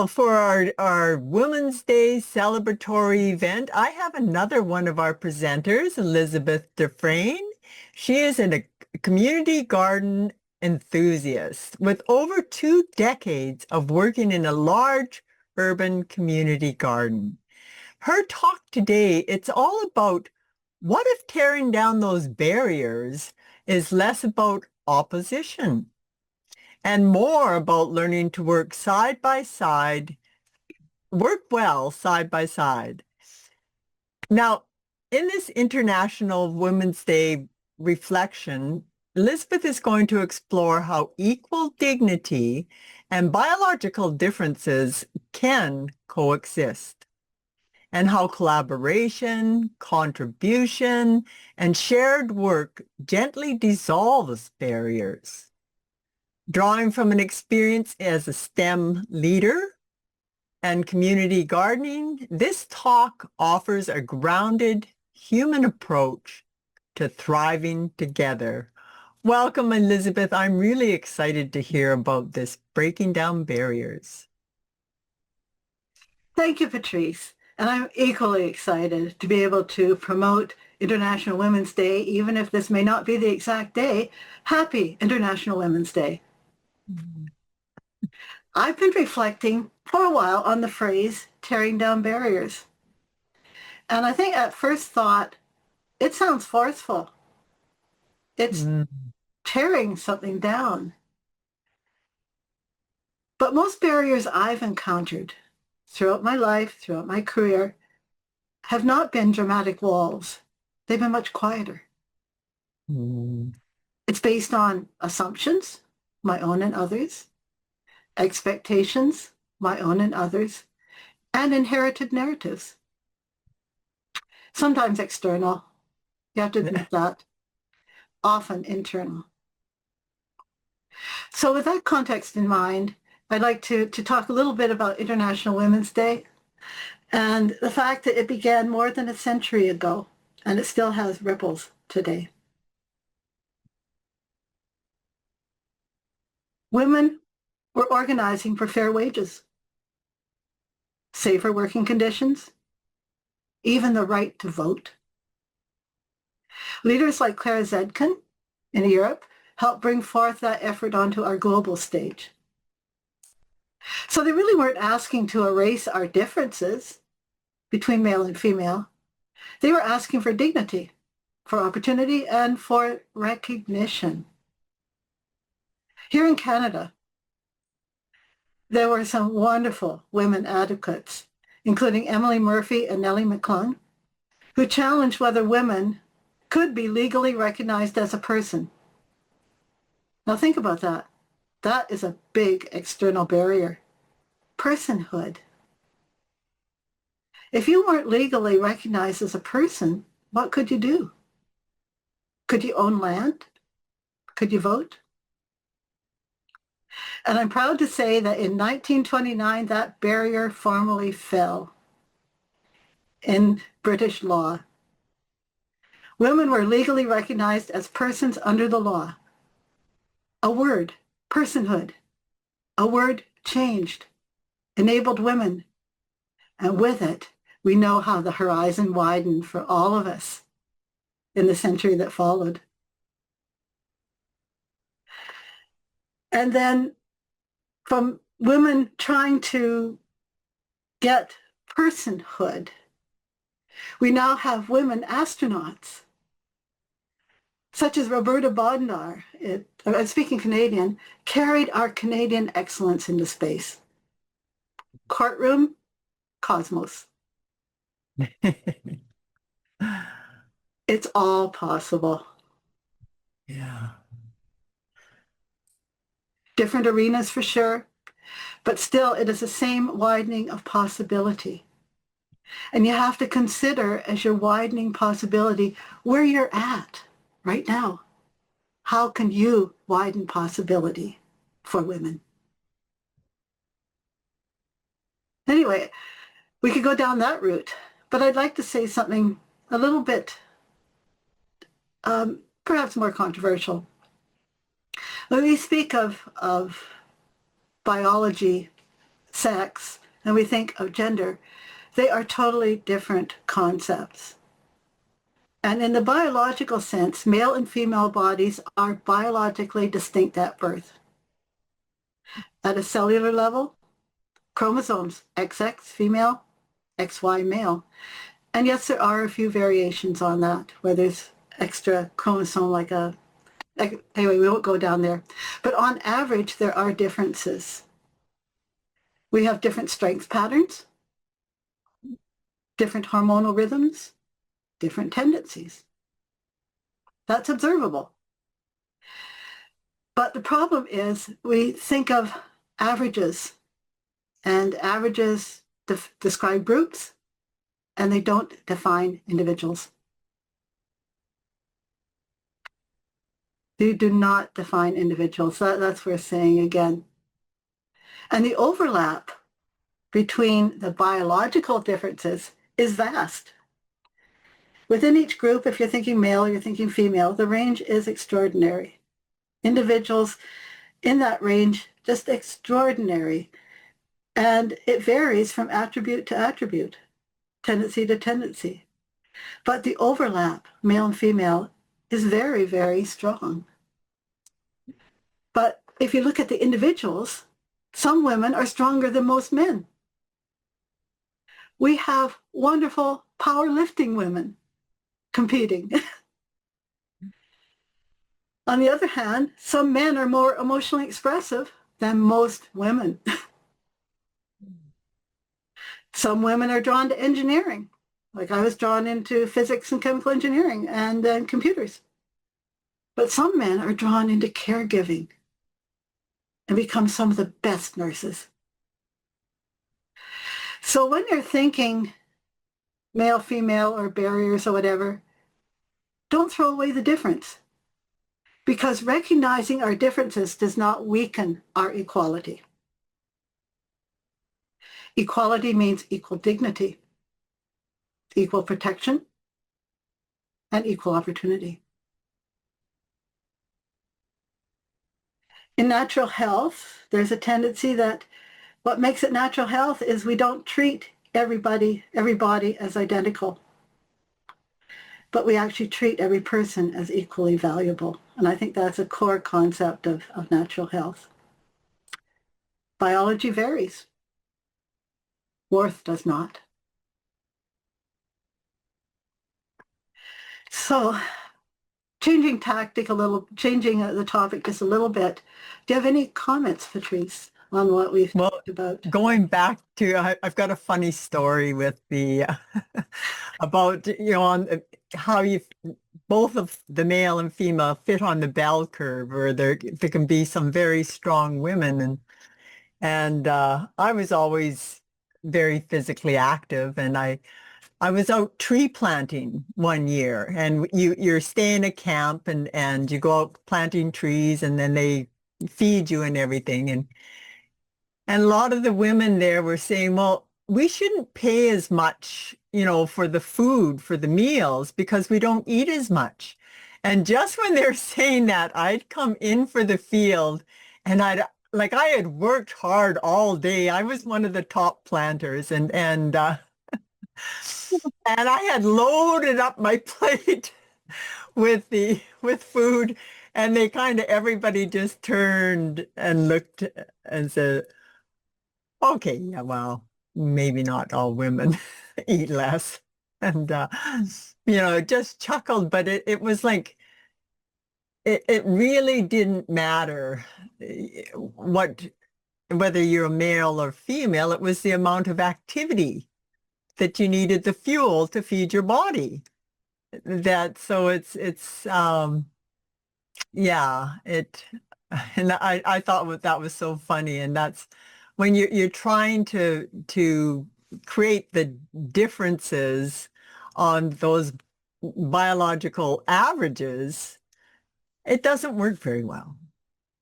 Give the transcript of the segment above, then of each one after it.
For our Women's Day celebratory event, I have another one of our presenters, Elizabeth Dufresne. She is a community garden enthusiast with over 2 decades of working in a large urban community garden. Her talk today, it's all about what if tearing down those barriers is less about opposition and more about learning to work side by side, work well side by side. Now, in this International Women's Day reflection, Elizabeth is going to explore how equal dignity and biological differences can coexist, and how collaboration, contribution, and shared work gently dissolves barriers. Drawing from an experience as a STEM leader and community gardening, this talk offers a grounded human approach to thriving together. Welcome, Elizabeth. I'm really excited to hear about this breaking down barriers. Thank you, Patrice. And I'm equally excited to be able to promote International Women's Day, even if this may not be the exact day. Happy International Women's Day. I've been reflecting for a while on the phrase tearing down barriers. And I think at first thought, it sounds forceful. It's tearing something down. But most barriers I've encountered throughout my life, throughout my career, have not been dramatic walls. They've been much quieter. It's based on assumptions, my own and others, expectations, my own and others, and inherited narratives. Sometimes external, you have to admit that, often internal. So with that context in mind, I'd like to talk a little bit about International Women's Day and the fact that it began more than a century ago, and it still has ripples today. Women were organizing for fair wages, safer working conditions, even the right to vote. Leaders like Clara Zetkin in Europe helped bring forth that effort onto our global stage. So they really weren't asking to erase our differences between male and female. They were asking for dignity, for opportunity, and for recognition. Here in Canada, there were some wonderful women advocates, including Emily Murphy and Nellie McClung, who challenged whether women could be legally recognized as a person. Now think about that. That is a big external barrier. Personhood. If you weren't legally recognized as a person, what could you do? Could you own land? Could you vote? And I'm proud to say that in 1929, that barrier formally fell in British law. Women were legally recognized as persons under the law. A word, personhood, a word changed, enabled women. And with it, we know how the horizon widened for all of us in the century that followed. And then from women trying to get personhood, we now have women astronauts, such as Roberta Bodnar, speaking Canadian, carried our Canadian excellence into space. Courtroom, cosmos. It's all possible. Yeah. Different arenas for sure, but still it is the same widening of possibility. And you have to consider as you're widening possibility where you're at right now. How can you widen possibility for women? Anyway, we could go down that route, but I'd like to say something a little bit perhaps more controversial. When we speak of biology sex and we think of gender, they are totally different concepts. And in the biological sense, male and female bodies are biologically distinct at birth. At a cellular level, chromosomes, XX female, XY male. And yes, there are a few variations on that, where there's extra chromosome anyway, we won't go down there. But on average, there are differences. We have different strength patterns, different hormonal rhythms, different tendencies. That's observable. But the problem is we think of averages, and averages describe groups, and they don't define individuals. They do not define individuals. That's worth saying again. And the overlap between the biological differences is vast. Within each group, if you're thinking male or you're thinking female, the range is extraordinary. Individuals in that range, just extraordinary. And it varies from attribute to attribute, tendency to tendency. But the overlap, male and female, is very, very strong. But if you look at the individuals, some women are stronger than most men. We have wonderful powerlifting women competing. On the other hand, some men are more emotionally expressive than most women. Some women are drawn to engineering. Like I was drawn into physics and chemical engineering and computers. But some men are drawn into caregiving and become some of the best nurses. So when you're thinking male, female, or barriers or whatever, don't throw away the difference, because recognizing our differences does not weaken our equality. Equality means equal dignity, equal protection, and equal opportunity. In natural health, there's a tendency that what makes it natural health is we don't treat every body as identical, but we actually treat every person as equally valuable. And I think that's a core concept of natural health. Biology varies. Worth does not. So changing tactic a little, changing the topic just a little bit. Do you have any comments, Patrice, on what we've talked about? Going back to, I've got a funny story with the, about, on how both of the male and female fit on the bell curve, or there can be some very strong women. And I was always very physically active, and I was out tree planting one year, and you're staying at camp and you go out planting trees, and then they feed you and everything. And a lot of the women there were saying, well, we shouldn't pay as much, for the food, for the meals, because we don't eat as much. And just when they're saying that, I'd come in for the field, and I had worked hard all day. I was one of the top planters, and I had loaded up my plate with food, and everybody just turned and looked and said, okay, yeah, well, maybe not all women eat less. And just chuckled, but it was like, it really didn't matter whether you're a male or female. It was the amount of activity that you needed, the fuel to feed your body. And I thought that was so funny. And that's when you're trying to create the differences on those biological averages, it doesn't work very well.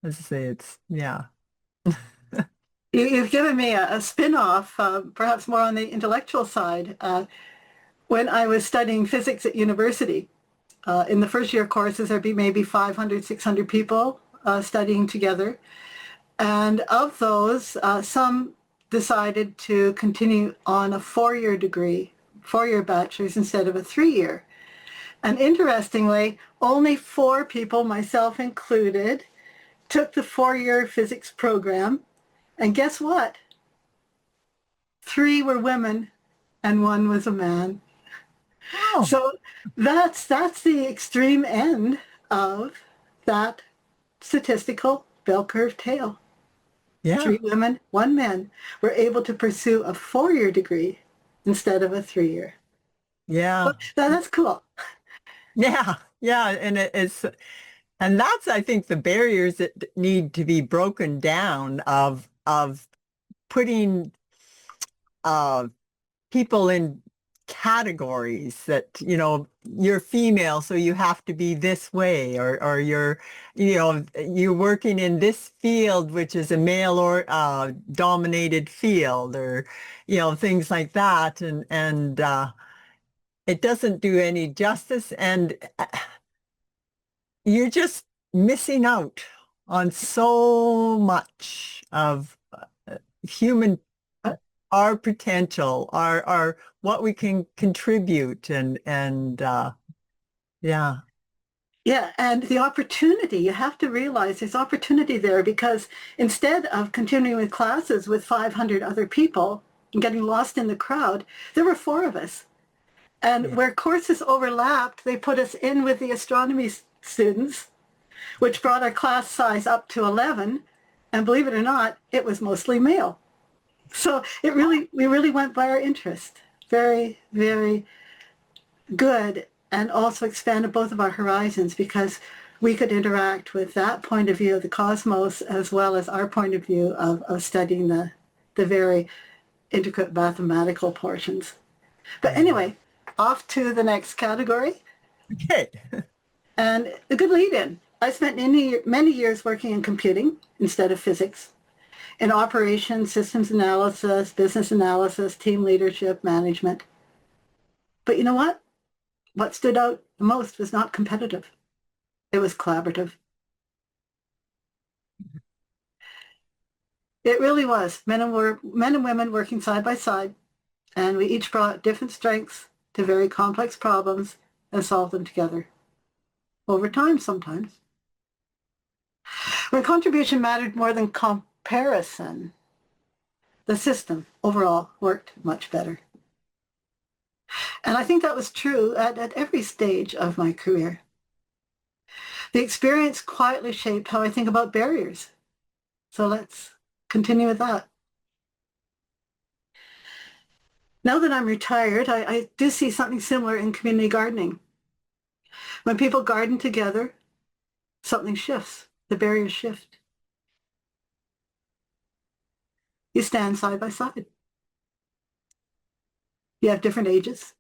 As I say, yeah. You've given me a spin-off, perhaps more on the intellectual side. When I was studying physics at university, in the first year courses, there'd be maybe 500, 600 people studying together. And of those, some decided to continue on a 4-year degree, 4-year bachelor's instead of a 3-year. And interestingly, only 4 people, myself included, took the 4-year physics program. And guess what? 3 were women and 1 was a man. Oh, So that's the extreme end of that statistical bell curve tale. yeah, 3 women, 1 man were able to pursue a 4-year degree instead of a 3-year. yeah, Well, that's cool. yeah, yeah. And and that's, I think, the barriers that need to be broken down of putting uh, people in categories that, you're female, so you have to be this way, or you're working in this field, which is a male or dominated field, or, things like that. And it doesn't do any justice. And you're just missing out on so much of human, our potential, our what we can contribute, and yeah. Yeah, and the opportunity, you have to realize there's opportunity there, because instead of continuing with classes with 500 other people and getting lost in the crowd, there were 4 of us. And Yeah. where courses overlapped, they put us in with the astronomy students, which brought our class size up to 11. And believe it or not, it was mostly male. So we really went by our interest. Very, very good, and also expanded both of our horizons, because we could interact with that point of view of the cosmos as well as our point of view of studying the very intricate mathematical portions. But anyway, off to the next category. Okay. And a good lead-in. I spent many years working in computing instead of physics, in operations, systems analysis, business analysis, team leadership, management. But you know what? What stood out the most was not competitive. It was collaborative. It really was. Men and women working side by side, and we each brought different strengths to very complex problems and solved them together. Over time, sometimes. When contribution mattered more than comparison, the system overall worked much better. And I think that was true at every stage of my career. The experience quietly shaped how I think about barriers. So let's continue with that. Now that I'm retired, I do see something similar in community gardening. When people garden together, something shifts. The barriers shift. You stand side by side. You have different ages,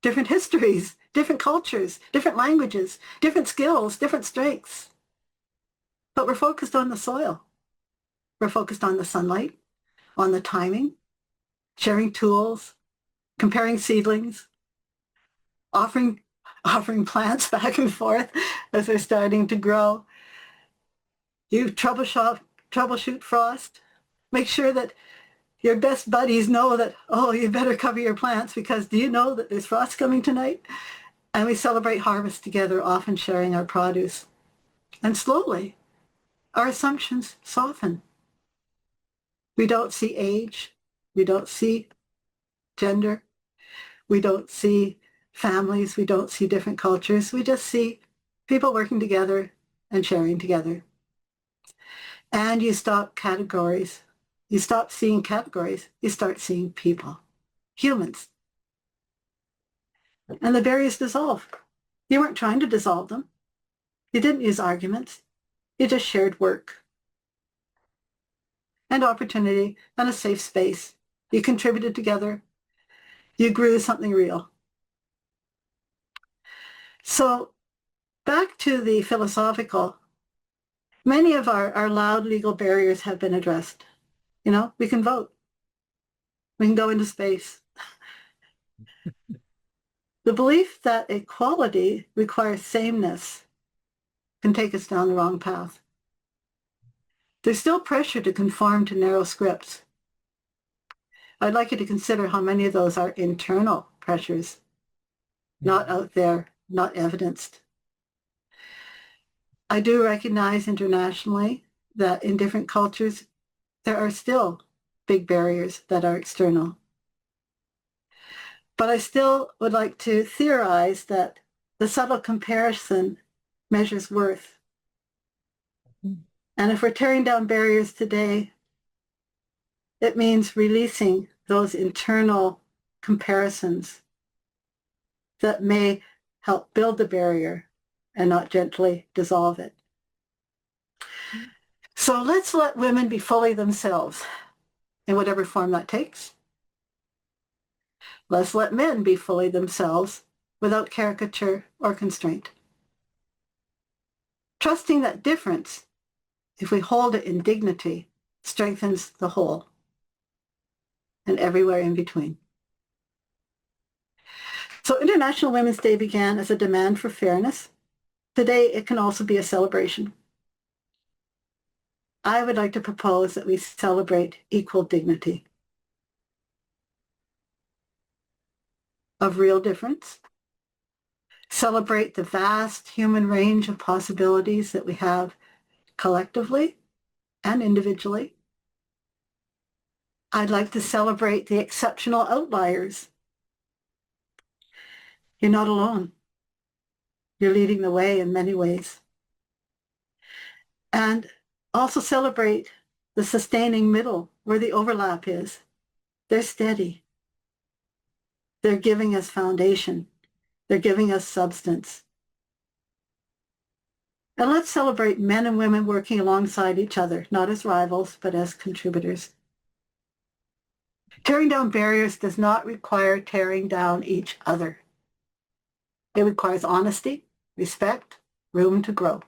different histories, different cultures, different languages, different skills, different strengths. But we're focused on the soil. We're focused on the sunlight, on the timing, sharing tools, comparing seedlings, offering plants back and forth as they're starting to grow. You troubleshoot frost. Make sure that your best buddies know that, oh, you better cover your plants, because do you know that there's frost coming tonight? And we celebrate harvest together, often sharing our produce. And slowly, our assumptions soften. We don't see age. We don't see gender. We don't see families. We don't see different cultures. We just see people working together and sharing together. And you stop categories. You stop seeing categories. You start seeing people, humans. And the barriers dissolve. You weren't trying to dissolve them. You didn't use arguments. You just shared work and opportunity and a safe space. You contributed together. You grew something real. So back to the philosophical, many of our loud legal barriers have been addressed. We can vote. We can go into space. The belief that equality requires sameness can take us down the wrong path. There's still pressure to conform to narrow scripts. I'd like you to consider how many of those are internal pressures, not out there, not evidenced. I do recognize internationally that in different cultures, there are still big barriers that are external. But I still would like to theorize that the subtle comparison measures worth. And if we're tearing down barriers today, it means releasing those internal comparisons that may help build the barrier and not gently dissolve it. So let's let women be fully themselves in whatever form that takes. Let's let men be fully themselves without caricature or constraint. Trusting that difference, if we hold it in dignity, strengthens the whole and everywhere in between. So International Women's Day began as a demand for fairness. Today, it can also be a celebration. I would like to propose that we celebrate equal dignity of real difference, celebrate the vast human range of possibilities that we have collectively and individually. I'd like to celebrate the exceptional outliers. You're not alone. You're leading the way in many ways. And also celebrate the sustaining middle where the overlap is. They're steady. They're giving us foundation. They're giving us substance. And let's celebrate men and women working alongside each other, not as rivals, but as contributors. Tearing down barriers does not require tearing down each other. It requires honesty, respect, room to grow,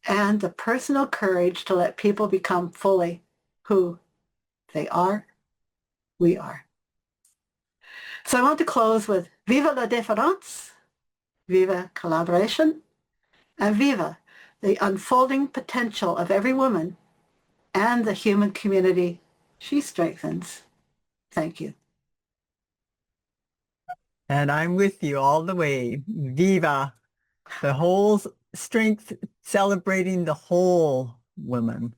and the personal courage to let people become fully who they are, we are. So I want to close with Viva la différence, Viva collaboration, and Viva the unfolding potential of every woman and the human community she strengthens. Thank you. And I'm with you all the way. Viva, the whole strength, celebrating the whole woman.